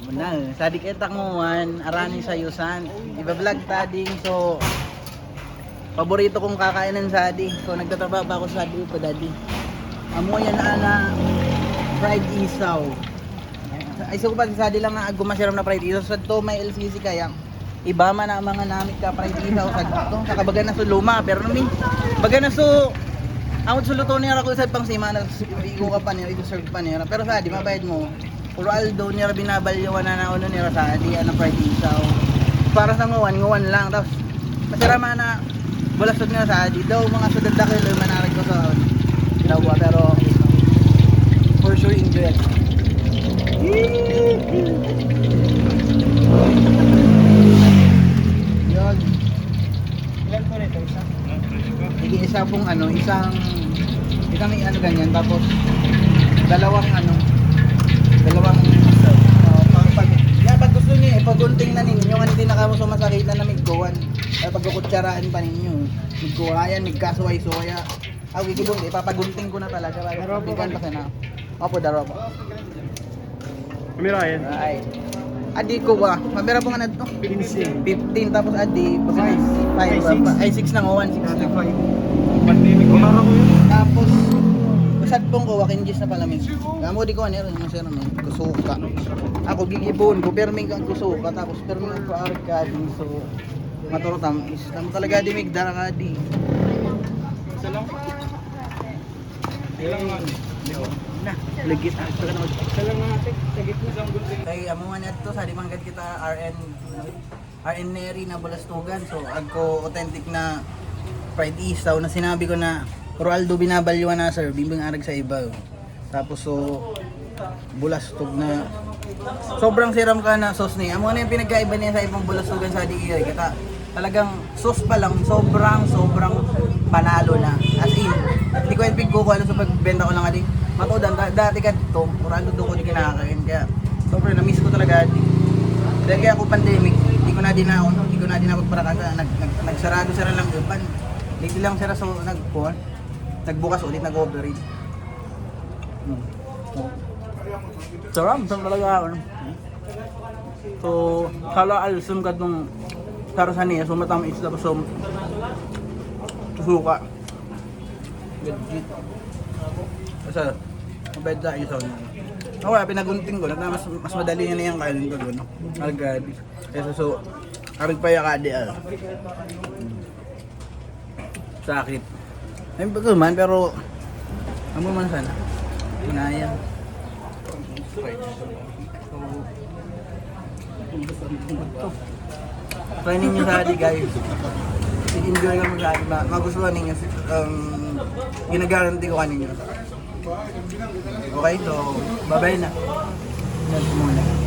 Benar, tadi kita nguan arani sayusan. Iba-vlog tadi, so paborito kong kakainan sadi. So nagtatrabaho pa ako sa sadi pa dadi. Amo yan ana fried isaw. Ay so pa sadi lang nga gumasiram na fried isaw sa to may LCC kaya. Iba man ang mga namit ka fried isaw sa to. Kakabaga na so luma pero nami baga na so ang suluto niya ako sa pang simana igo ka pa niya i-serve pa niya pero sa di mabayad mo puro aldo niya binabalyawan na ano niya sa di ang fried isaw para sa nguwan lang tapos masarama na bulasod niya sa di daw mga sudad na kilo manarag ko sa ginawa pero for sure enjoy it. Yun ilan po nito isa? Sige, isa pong ano, isang ano ganyan tapos dalawang pag gusto niyo ipagunting na ninyo nga hindi na kamo sumasakit na namigkuhan ay pagkukutsaraan pa ninyo migkuhayan, migkasuway-suwaya gigibong, ipapagunting ko na talaga bigan pa sana opo, daro po Kamera yan? ay adi ko ba? Mabira po nga na ito? 15 tapos adi 5 ay 6 na 1 6 na 5 Pandemic ko para ko yun. tapos usad pong ko wakinjis na palamin kamo di ko ano yung sir may kusuka ako gigibon ko perming kang kusuka tapos perming ang paarka din so maturutam is tamo talaga di migdara ka di Isa lang. Ilang nga. na legit na ito na Isa lang nga ate. Sa gitna sa gunting. kay amuhan nito sa dimanggad kita RN Neri na balastugan so agko authentic na fried isaw na sinabi ko na puro aldo binabalyuan na sir bimbing arag sa iba tapos so bulastog na sobrang siram ka na sauce niya amo na yung pinagkaiba niya sa ibang bulastogan sa DIY kita talagang sauce pa lang sobrang panalo na as in hindi ko yung pigko ko sa pagbenta ko lang adi matudan dati ka dito puro aldo doon ko di kinakain kaya sobrang na-miss ko talaga adi dahil kaya ako pandemic hindi ko na din pagparakasa nagsarado sila lang upan dito lang sila so nagbukas ulit nag-overeat sarap talaga so kala alsum ka itong sarasan niya so matamis tapos so suka legit basta mabait sa isaw niya okay pinagunting ko mas madali na yung kailin ko doon agad kaya so arig pa yakadi sakit ay bago man pero amo man sana kinaya try ninyo sa adi guys enjoy ka mo sa adi magustuhan ninyo ginagaranti ko kaninyo okay so bye bye na muna